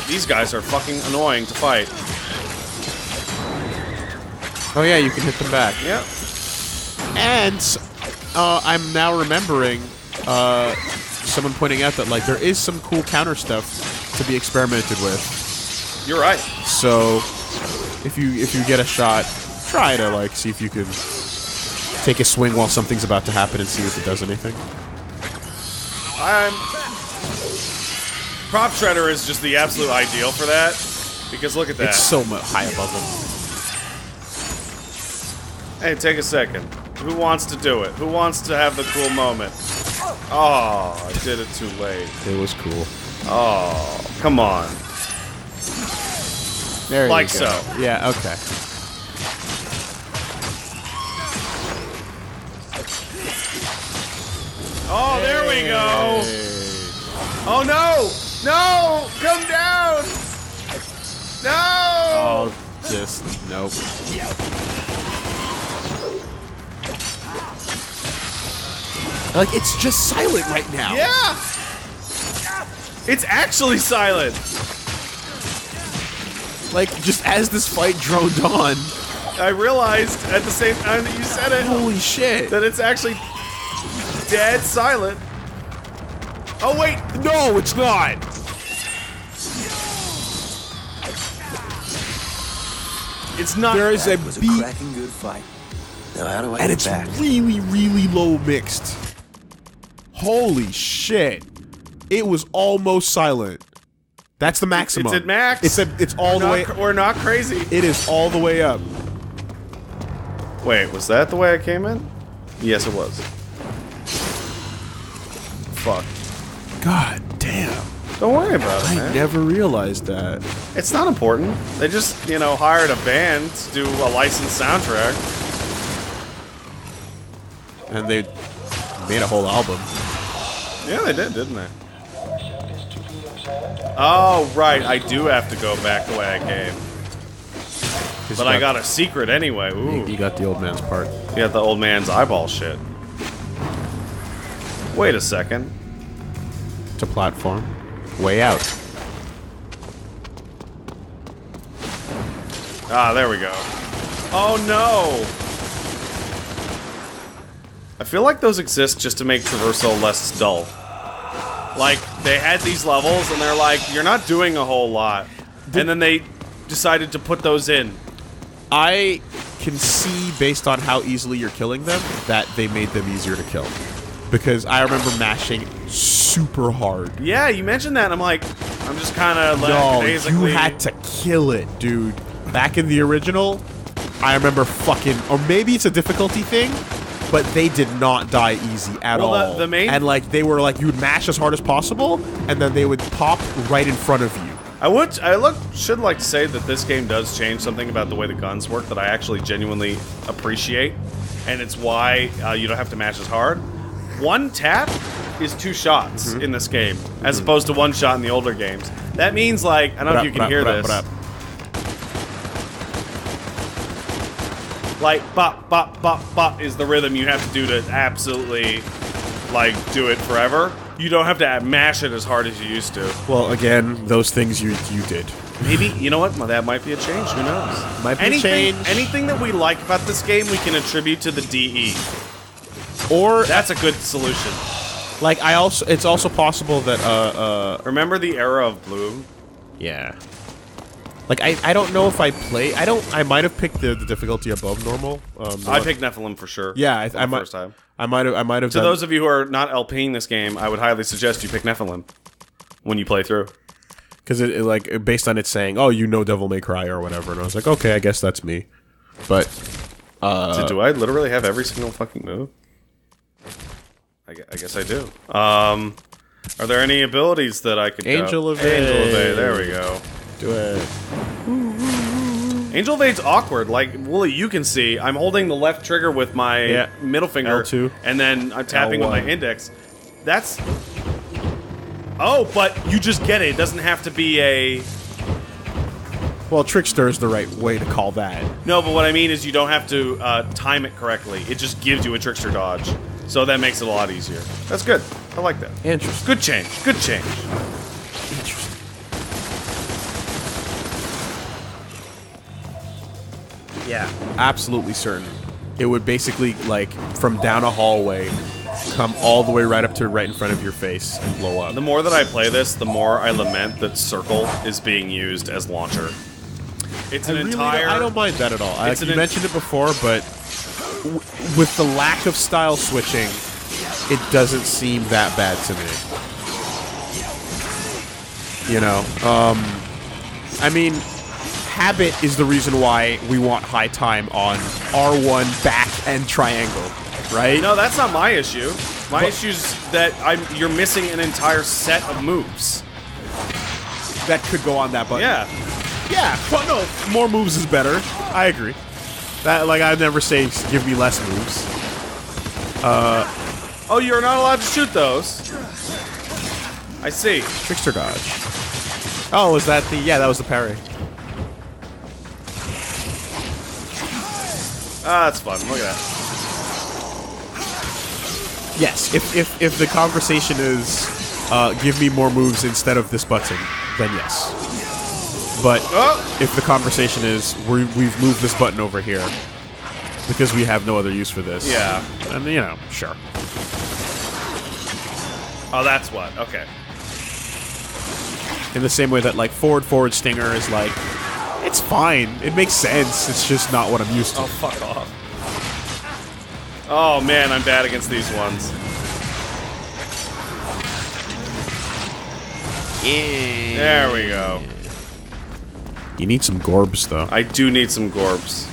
These guys are fucking annoying to fight. Oh yeah, you can hit them back. Yeah. And I'm now remembering someone pointing out that like there is some cool counter stuff to be experimented with. You're right. So if you get a shot, try to like see if you can take a swing while something's about to happen and see if it does anything. Prop Shredder is just the absolute ideal for that, because look at that. It's so much high above them. Hey, take a second. Who wants to do it? Who wants to have the cool moment? Oh, I did it too late. It was cool. Oh, come on. There Like you go. so. Yeah, okay. Oh, there we go. Oh no! No! Come down! No! Oh, just nope. Like it's just silent right now. Yeah! It's actually silent. Like just as this fight droned on. I realized at the same time that you said it Holy shit! that it's actually dead silent. Oh wait! No, it's not. It's not. There is a was a beat, cracking good fight. Now how do I and get it's back? really, really low mixed. Holy shit! It was almost silent. That's the maximum. It's at max. It's all the way. We're not crazy. It is all the way up. Wait, was that the way I came in? Yes, it was. Fuck. God damn! Don't worry about it, I man. never realized that. It's not important. They just, you know, hired a band to do a licensed soundtrack. And they made a whole album. Yeah, they did, didn't they? Oh, right. I do have to go back the way I came. But I got a secret anyway. Ooh. You got the old man's part. You got the old man's eyeball shit. Wait a second. It's a platform. Way out. Ah, there we go. Oh no! I feel like those exist just to make traversal less dull. Like, they had these levels and they're like, you're not doing a whole lot. And then they decided to put those in. I can see, based on how easily you're killing them, that they made them easier to kill. Because I remember mashing super hard. Yeah, you mentioned that and I'm like, I'm just kind of like, No, you basically... had to kill it, dude. Back in the original, I remember fucking... Or maybe it's a difficulty thing, but they did not die easy at all. The main... And, like, they were like, you would mash as hard as possible, and then they would pop right in front of you. should like to say that this game does change something about the way the guns work that I actually genuinely appreciate, and it's why you don't have to mash as hard. One tap is 2 shots in this game, as opposed to 1 shot in the older games. That means, like, I don't know if you can hear this. Like, bop, bop, bop, bop is the rhythm you have to do to absolutely, like, do it forever. You don't have to mash it as hard as you used to. Well, again, those things you did. Maybe, you know what? Well, that might be a change. Who knows? Might be a change. Anything that we like about this game, we can attribute to the DE. Or That's a good solution. like it's also possible that Remember the era of Bloom? yeah. Like I don't know if I might have picked the difficulty above normal. I picked Nephilim for sure. Yeah, I might. First time. I might have To those of you who are not LPing this game, I would highly suggest you pick Nephilim when you play through. because it like based on it saying, "Oh, you know Devil May Cry" or whatever, and I was like, "Okay, I guess that's me." But So do I literally have every single fucking move? I guess I do. Are there any abilities that I could Angel go? Evade. Angel Evade, there we go. do it. Angel Evade's awkward. Like, Wooly, you can see, I'm holding the left trigger with my middle finger, L2. and then I'm tapping with my L1. index. That's... Oh, but you just get it. It doesn't have to be a... Well, Trickster is the right way to call that. No, but what I mean is you don't have to time it correctly. It just gives you a Trickster dodge. So that makes it a lot easier. That's good. I like that. Interesting. Good change. Good change. Interesting. Yeah, absolutely certain. It would basically, like, from down a hallway, come all the way right up to right in front of your face and blow up. The more that I play this, the more I lament that circle is being used as launcher. It's an entire... I don't mind that at all. You mentioned it before, but with the lack of style switching, it doesn't seem that bad to me. You know, I mean, habit is the reason why we want high time on R1 back and triangle, right? No, that's not my issue. My issue is that you're missing an entire set of moves. That could go on that button. Yeah. Yeah, well, no, more moves is better. I agree. That, like, I'd never say give me less moves. Oh, you're not allowed to shoot those. I see. Trickster dodge. Oh, was that the... Yeah, that was the parry. Ah, that's fun. Look at that. Yes, if the conversation is give me more moves instead of this button, then yes. But if the conversation is we've moved this button over here because we have no other use for this, yeah, and you know, sure. Oh, that's what. Okay. In the same way that like forward stinger is like, it's fine, it makes sense. It's just not what I'm used to. Oh, fuck off. Oh man, I'm bad against these ones. Yeah. There we go. You need some gorbs, though. I do need some gorbs.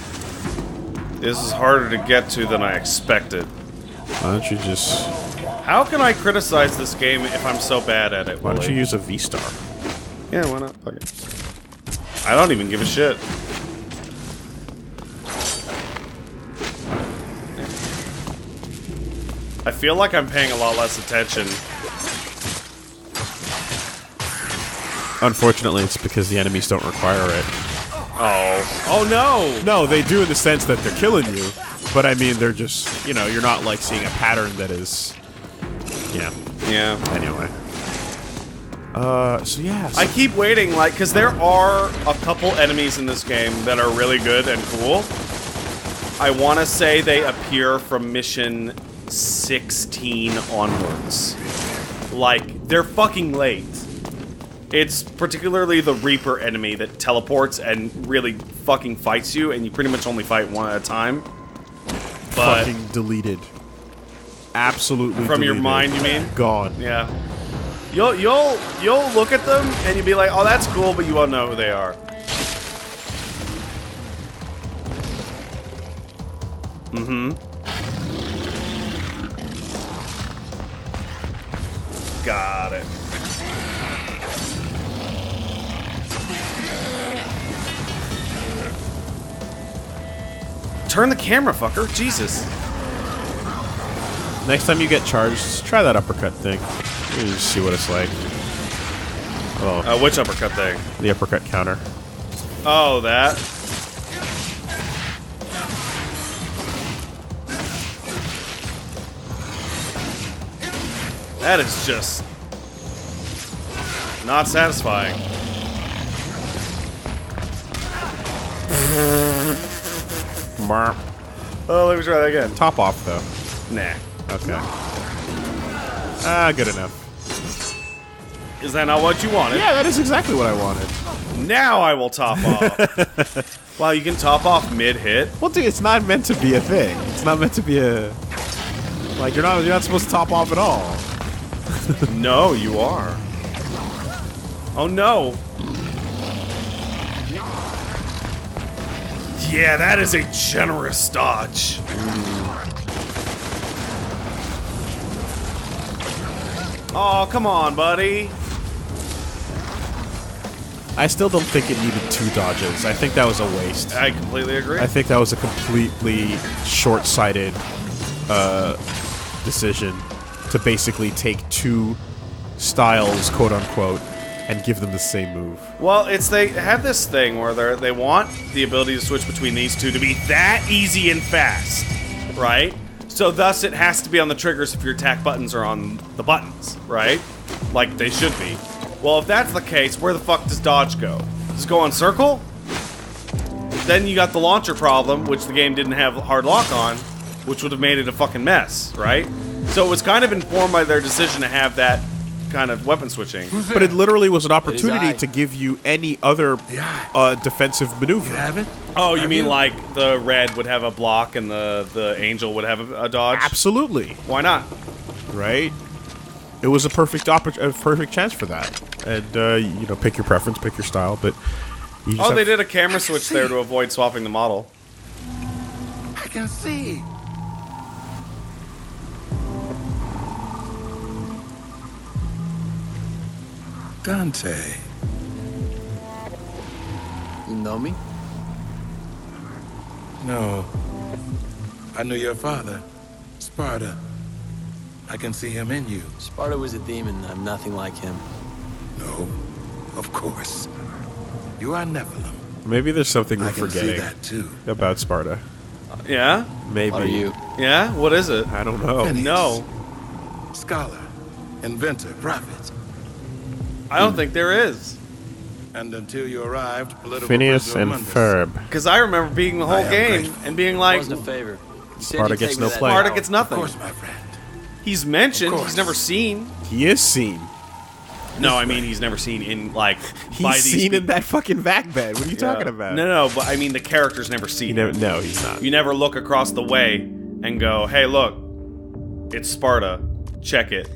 This is harder to get to than I expected. Why don't you just... How can I criticize this game if I'm so bad at it, Why don't Willie? you use a V-Star? Yeah, why not? Fuck it. I don't even give a shit. I feel like I'm paying a lot less attention. Unfortunately, it's because the enemies don't require it. Oh. Oh no! No, they do in the sense that they're killing you. But I mean, they're just, you know, you're not like seeing a pattern that is... Yeah. Yeah. Anyway. So yeah. So I keep waiting, like, because there are a couple enemies in this game that are really good and cool. I want to say they appear from mission 16 onwards. Like, they're fucking late. It's particularly the Reaper enemy that teleports and really fucking fights you, and you pretty much only fight one at a time. But fucking deleted. Absolutely from deleted. your mind, you mean? Gone. Yeah. You'll look at them and you'll be like, oh, that's cool, but you won't know who they are. Mm-hmm. Got it. Turn the camera, fucker. Jesus. Next time you get charged, just try that uppercut thing. You just see what it's like. Oh, Which uppercut thing? the uppercut counter. Oh, that. That is just not satisfying. Oh, let me try that again. Top off, though. Nah. Okay. Ah, good enough. Is that not what you wanted? Yeah, that is exactly what I wanted. Now I will top off. Wow, you can top off mid-hit? Well, dude, it's not meant to be a thing. It's not meant to be a... Like, you're not supposed to top off at all. No, you are. Oh, no. Yeah, that is a generous dodge. Oh, come on, buddy. I still don't think it needed 2 dodges. I think that was a waste. I completely agree. I think that was a completely short-sighted decision to basically take 2 styles, quote-unquote, and give them the same move. Well, they have this thing where they want the ability to switch between these two to be that easy and fast, right? So thus it has to be on the triggers if your attack buttons are on the buttons, right? Like they should be. Well, if that's the case, where the fuck does dodge go? Does it go on circle? then you got the launcher problem, which the game didn't have hard lock on, which would have made it a fucking mess, right? So it was kind of informed by their decision to have that kind of weapon switching. But it literally was an opportunity to give you any other defensive maneuver. You have it? Oh, you mean like the red would have a block and the angel would have a dodge? Absolutely. Why not? Right? It was a perfect chance for that. And, you know, pick your preference, pick your style, but... You just They did a camera switch there to avoid swapping the model. I can see. Dante. You know me? No. I knew your father, Sparta. I can see him in you. Sparta was a demon. I'm nothing like him. No, of course. You are Nephilim. Maybe there's something we're I can see forgetting that too. about Sparta. Yeah? Maybe. What are you? Yeah? What is it? I don't know. Phineas. No. Scholar, inventor, prophet. I don't think there is. And until you arrived, political Phineas prisoner and among us. Ferb. Because I remember being the whole I am game grateful. and being It like, wasn't a favor. You said Sparta you'd gets take no me to that play. Sparta tower. gets Of nothing. course, my friend. He's mentioned, Of course. he's never seen. He is seen. No, I mean he's never seen in, like, He's by these seen in people. that fucking vac bed. What are you Yeah. talking about? No, but I mean the character's never seen You never, him. no, he's not. You never look across the way and go, hey, look, it's Sparta. Check it.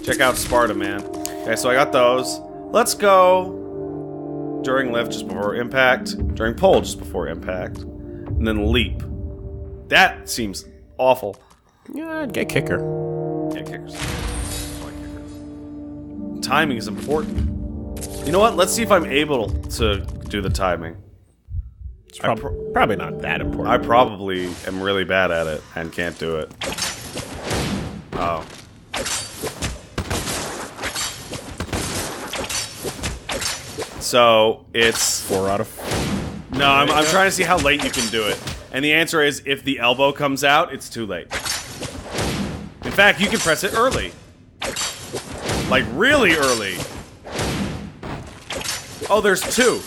Check out Sparta, man. Okay, so I got those. Let's go during lift just before impact, during pull just before impact, and then leap. That seems awful. Yeah, I'd get kicker. Yeah, kickers. I like kickers. Timing is important. You know what? Let's see if I'm able to do the timing. It's probably not that important. I probably am really bad at it and can't do it. Oh. So it's 4 out of... no. I'm trying to see how late you can do it, and the answer is if the elbow comes out, it's too late. In fact, you can press it early, like really early. Oh, there's two.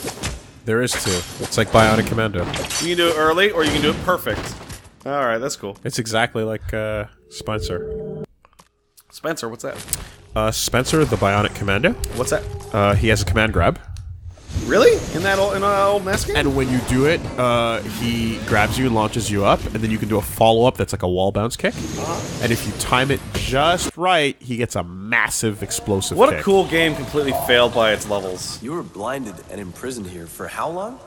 There is 2. It's like Bionic Commando. You can do it early, or you can do it perfect. All right, that's cool. It's exactly like Spencer. Spencer, what's that? Spencer, the Bionic Commando. What's that? He has a command grab. Really? In that old NES game? And when you do it, he grabs you and launches you up, and then you can do a follow-up that's like a wall bounce kick. And if you time it just right, he gets a massive explosive What kick. a cool game completely failed by its levels. You were blinded and imprisoned here for how long?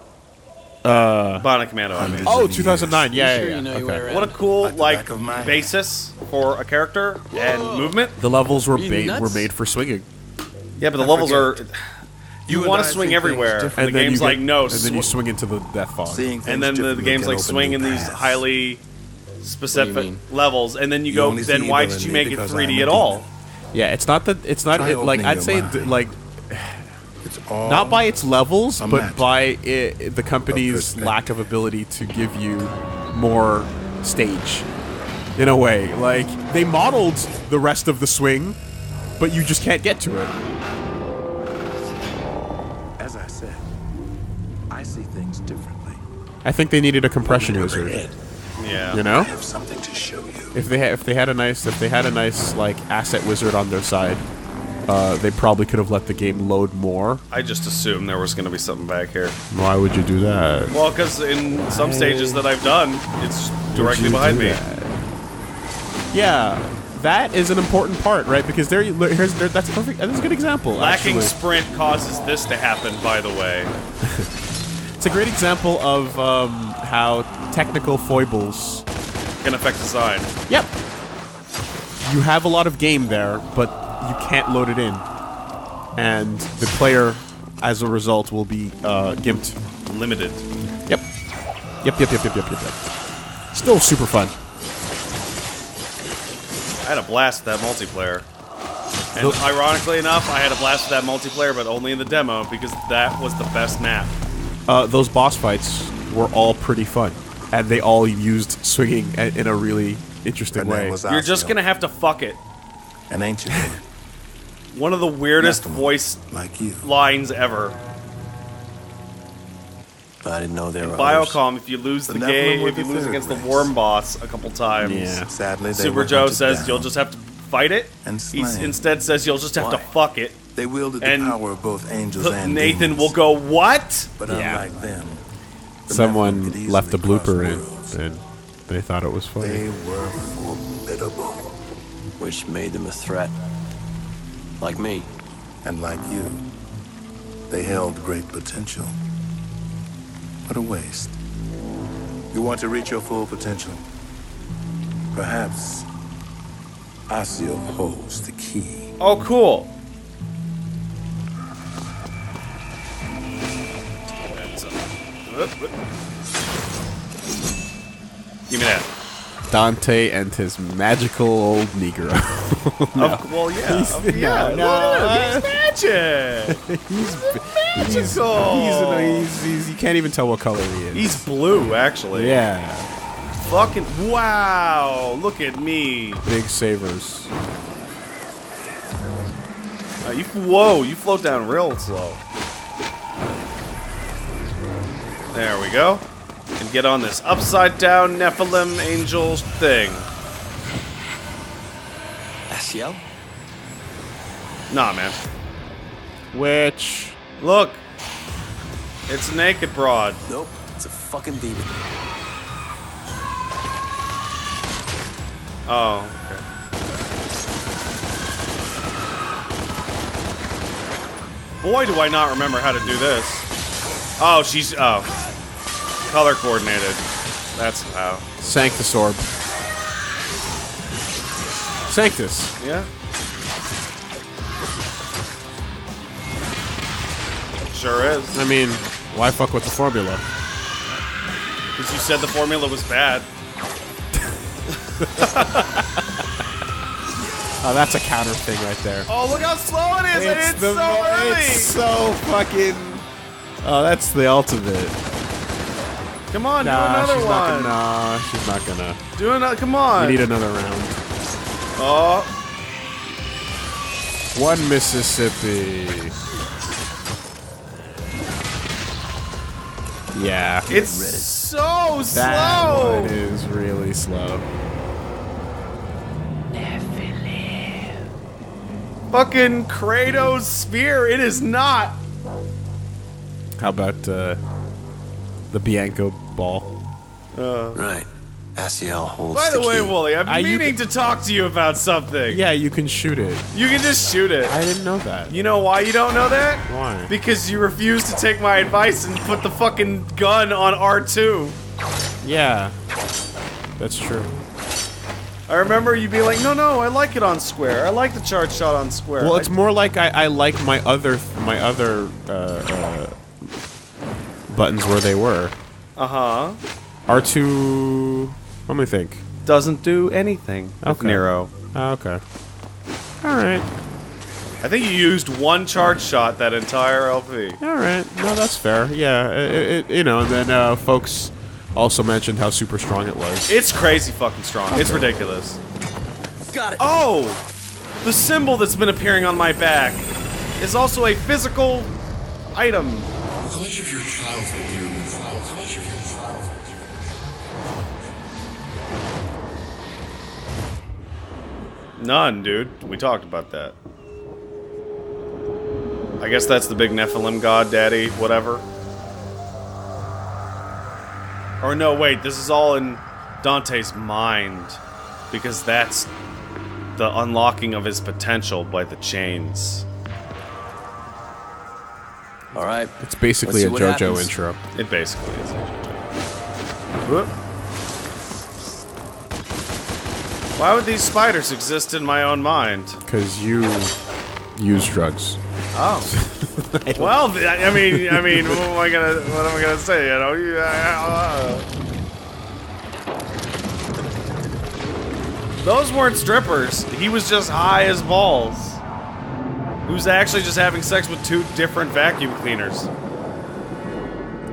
Bionic Commando, I mean. Oh, 2009. Yeah, sure yeah, you know yeah. your way Okay. around? What a cool, Like the like, back of my hand. basis for a character and movement. The levels were you nuts? were made for swinging. Yeah, but the levels are... forget. You and want I to swing see things everywhere. different. And the game's you like, get- no, and then you swing into the death fog. Seeing things and then the differently game's can like open swing new in these paths. highly specific mean? levels, and then you You go, only then see why evil did in you me make it because 3D I'm at a all? demon. Yeah, it's not that. It's not Try like opening I'd your say mind. like It's all not by its levels, a but magic by the company's perspective. lack of ability to give you more stage. In a way, like they modeled the rest of the swing, but you just can't get to it. As I said, I see things differently. I think they needed a compression wizard. Ed, Yeah. You know, I have something to show you. if they had a nice like asset wizard on their side, they probably could have let the game load more. I just assumed there was going to be something back here. Why would you do that? Well, because in some stages that I've done, it's directly behind me. Yeah, that is an important part, right? Because that's perfect. That's a good example. Lacking actually. sprint causes this to happen, by the way. It's a great example of how technical foibles. Can affect design. Yep. You have a lot of game there, but you can't load it in, and the player, as a result, will be gimped. Limited. Yep. Yep. Still super fun. I had a blast with that multiplayer. And ironically enough, I had a blast with that multiplayer, but only in the demo, because that was the best map. Those boss fights were all pretty fun, and they all used swinging in a really interesting Her name way. was You're just Osio, gonna have to fuck it. an ancient man, One of the weirdest Nephilim, voice like you. lines ever. I didn't know there were Biocom, if you lose the Nephilim game, were if you the lose third against the race. worm boss a couple times, Yeah. Sadly, they Super were Joe hunted says down. you'll just have to fight it. And He slain. instead says you'll just have to Why? fuck it. They wielded and the power of both angels and Nathan demons. will go, what? But Yeah. unlike them, the Nephilim Someone could easily left a cross blooper worlds. in, and they thought it was funny. They were formidable. which made them a threat. Like me. And like you, they held great potential. What a waste. You want to reach your full potential? Perhaps Asio holds the key. Oh, cool. Give me that. Dante and his magical old Negro. Well, yeah. no, Look at him. He's magic. He's you can't even tell what color he is. He's blue, actually. Yeah, Fucking wow! Look at me. big savers. You float down real slow. There we go. And get on this upside down Nephilim angels thing. Asiel? Nah, man. Which Look. It's a naked broad. Nope. It's a fucking demon. Oh, okay. Boy, do I not remember how to do this. Oh, she's... Oh. Color coordinated. That's how. Sanctus Orb. Sanctus. Yeah. Sure is. I mean, why fuck with the formula? Because you said the formula was bad. Oh, that's a counter thing right there. Oh, look how slow it is! And it's so early! It's so fucking. Oh, that's the ultimate. Come on, Nah, do another she's one. not gonna. Nah, she's not gonna. Do another. Come on. We need another round. Oh, One Mississippi. Yeah. it's so That slow. one is really slow. Fucking Kratos spear. It is not. How about the Bianco ball? Right. Asiel holds By the way, key. Wooly, I've been you meaning to talk to you about something. Yeah, you can shoot it. You can just shoot it. I didn't know that. You know why you don't know that? Why? Because you refuse to take my advice and put the fucking gun on R2. Yeah, that's true. I remember you being like, no, I like it on square. I like the charge shot on square. Well, it's more like I like my other buttons where they were. Uh-huh. R2. Let me think. Doesn't do anything with Okay. Nero. Okay. All right. I think you used one charge shot that entire LP. All right. No, that's fair. Yeah. You know, and then folks also mentioned how super strong it was. It's crazy fucking strong. It's ridiculous. Got it. Oh! The symbol that's been appearing on my back is also a physical item. How much of your childhood do you recall? How much of your childhood do you None, dude. We talked about that. I guess that's the big Nephilim god daddy, whatever. Or no, wait, this is all in Dante's mind. Because that's the unlocking of his potential by the chains. All right. It's basically a Let's see what JoJo happens. intro. It basically is. Whoop. Why would these spiders exist in my own mind? Because you use drugs. Oh. Well, I mean, what am I gonna say? You know, those weren't strippers. He was just high as balls. Who's actually just having sex with two different vacuum cleaners?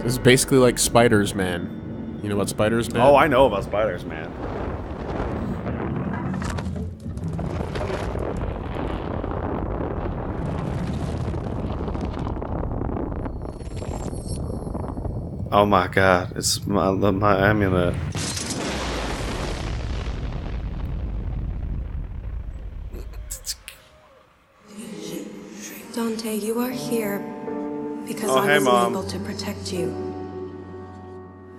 This is basically like Spiders Man. You know what Spiders Man? Oh, I know about spiders, man. Oh my god, it's my amulet. Dante, you are here because Oh, I hey, wasn't Mom. able to protect you.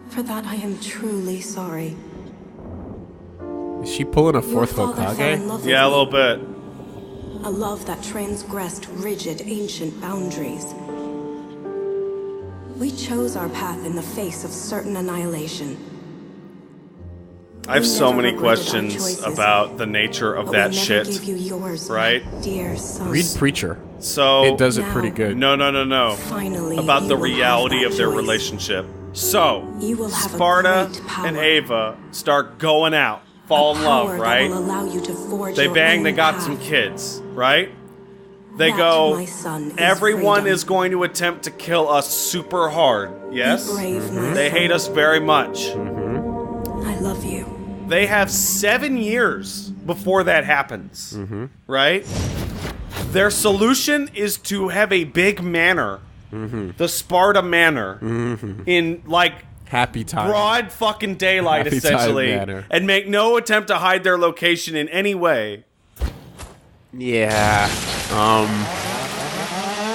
For that, I am truly sorry. Is she pulling a Your fourth father fell in Hokage? love with Yeah, a me. little bit. A love that transgressed rigid, ancient boundaries. We chose our path in the face of certain annihilation. I have We so never many regretted our questions choices, about the nature of but that we never shit. gave you yours, right? my dear son. Read Preacher. So It does it Now- pretty good. No. Finally, About you the will have reality that of their choice. relationship. So You will have a Sparta great power. and Ava start going out, fall in love, Power right? That will allow you to forge They your bang, own they got path. some kids, right? They That, go, my son, is everyone freedom. is going to attempt to kill us super hard. Yes? Be brave, my They son. hate us very much. I love you. They have 7 years before that happens, right? Their solution is to have a big manor, the Sparta Manor, in like Happy time. broad fucking daylight, Happy essentially, time manor. and make no attempt to hide their location in any way. Yeah.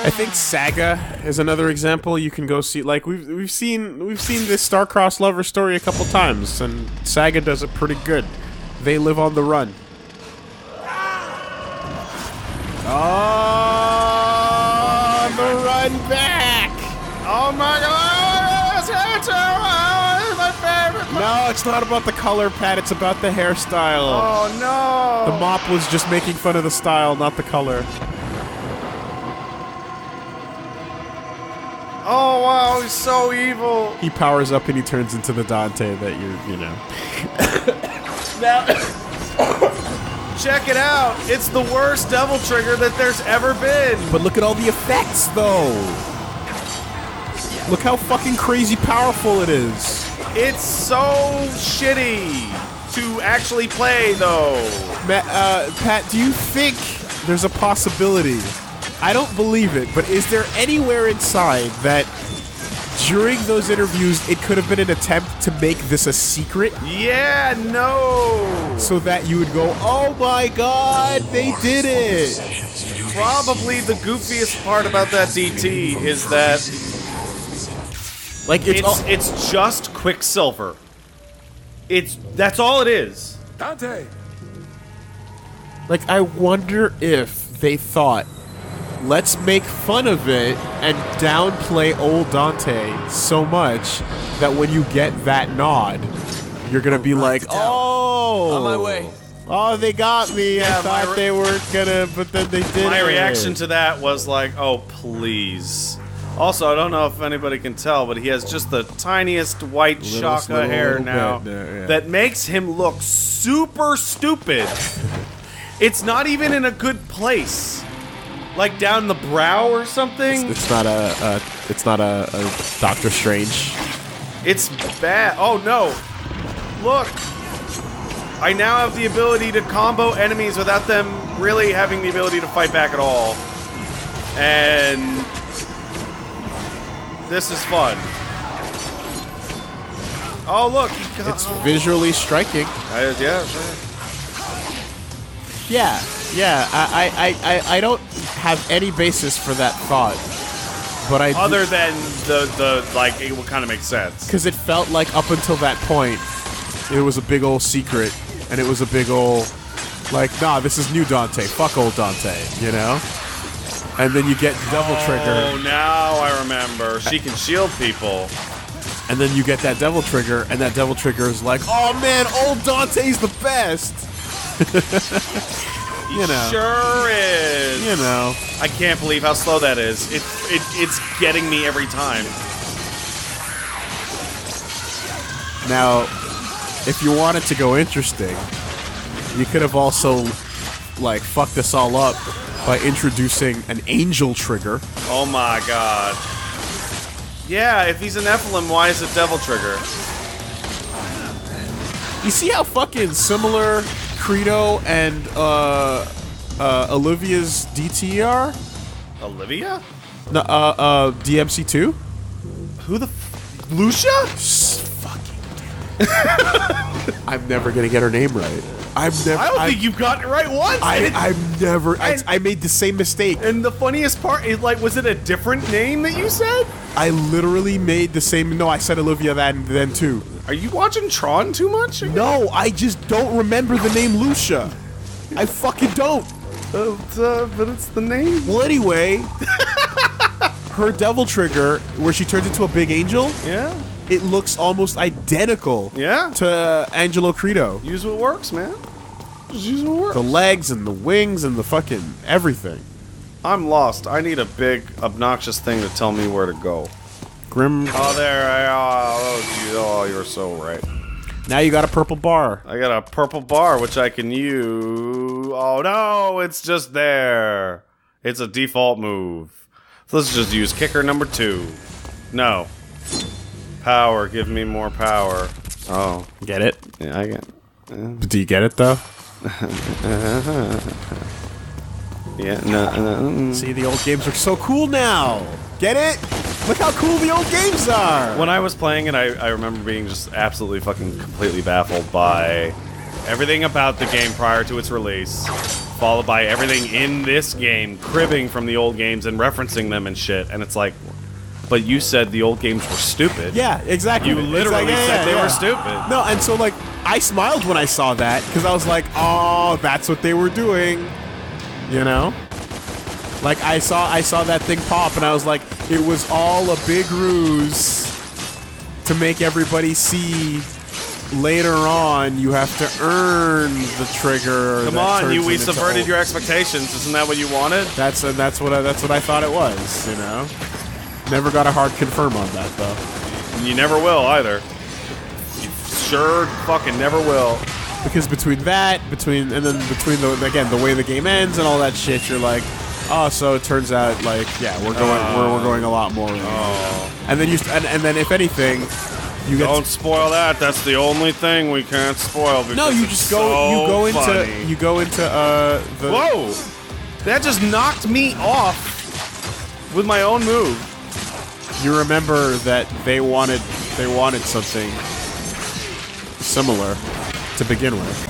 I think Saga is another example you can go see. Like we've seen this star-crossed lover story a couple times, and Saga does it pretty good. They live on the run. Oh, the run back! Oh my god! It's my favorite. No, it's not about the color, Pat. It's about the hairstyle. Oh no! The mop was just making fun of the style, not the color. Oh wow, he's so evil. He powers up and he turns into the Dante that you know. Now, check it out. It's the worst Devil Trigger that there's ever been. But look at all the effects, though. Look how fucking crazy powerful it is. It's so shitty to actually play, though. Pat, do you think there's a possibility? I don't believe it, but is there anywhere inside that during those interviews it could have been an attempt to make this a secret Yeah, no. so that you would go, oh my god, they did it? Probably the goofiest part about that DT is that Like, it's just Quicksilver. That's all it is. Dante! like, I wonder if they thought, let's make fun of it and downplay old Dante so much that when you get that nod, you're gonna be like, oh! On my way. Oh, they got me. Yeah, I thought they weren't gonna, but then they did My it. reaction to that was like, oh, please. Also, I don't know if anybody can tell, but he has just the tiniest white Shaka hair now bit there, yeah. that makes him look super stupid. It's not even in a good place. Like down the brow or something. It's not a Doctor Strange. It's bad. Oh no. Look. I now have the ability to combo enemies without them really having the ability to fight back at all. And this is fun. Oh look, It's visually striking. yeah, sure. Yeah. I don't have any basis for that thought, but Other than the like, it would kind of make sense. because it felt like up until that point, it was a big old secret, and it was a big old like, nah, this is new Dante. Fuck old Dante, you know. And then you get Devil Trigger, Oh, now I remember. She can shield people. and then you get that Devil Trigger, and that Devil Trigger is like, oh man, old Dante's the best. You know. Sure is. You know. I can't believe how slow that is. It's getting me every time. Now, if you wanted to go interesting, you could have also, like, fucked this all up by introducing an Angel Trigger. Oh my god. Yeah, if he's a Nephilim, why is it Devil Trigger? You see how fucking similar Credo and Olivia's DT are? Olivia? No, DMC2? Who the Lucia? I'm never gonna get her name right. I don't think you've gotten it right once. I made the same mistake. And the funniest part is, like, was it a different name that you said? I literally made the same. No, I said Olivia then too. Are you watching Tron too much? No, I just don't remember the name Lucia. I fucking don't. But it's the name. Well, anyway, her devil trigger, where she turns into a big angel, Yeah. it looks almost identical Yeah. to Angelo Credo. Use what works, man. Just use what works. The legs and the wings and the fucking everything. I'm lost. I need a big, obnoxious thing to tell me where to go. Grim. Oh, there. You're so right. Now you got a purple bar. I got a purple bar, which I can use. Oh, no. It's just there. It's a default move. So let's just use kicker number 2. No. Power. Give me more power. Oh. Get it? Yeah, I get But do you get it though? Yeah, no. See, the old games are so cool now. Get it? Look how cool the old games are. When I was playing it, I remember being just absolutely fucking completely baffled by everything about the game prior to its release, followed by everything in this game cribbing from the old games and referencing them and shit. And it's like, but you said the old games were stupid. Yeah, exactly. You literally said they were stupid. No, and so like I smiled when I saw that because I was like, oh, that's what they were doing. You know? Like I saw that thing pop and I was like, it was all a big ruse to make everybody see later on you have to earn the trigger. Come on, we subverted your expectations. Isn't that what you wanted? That's what I thought it was, you know? Never got a hard confirm on that though. You never will either. You sure fucking never will. Because between the way the game ends and all that shit, you're like, oh, so it turns out like, yeah, we're going a lot more. And then and then if anything, you get don't spoil that. That's the only thing we can't spoil. No, you just go into the Whoa! That just knocked me off with my own move. You remember that they wanted something similar to begin with.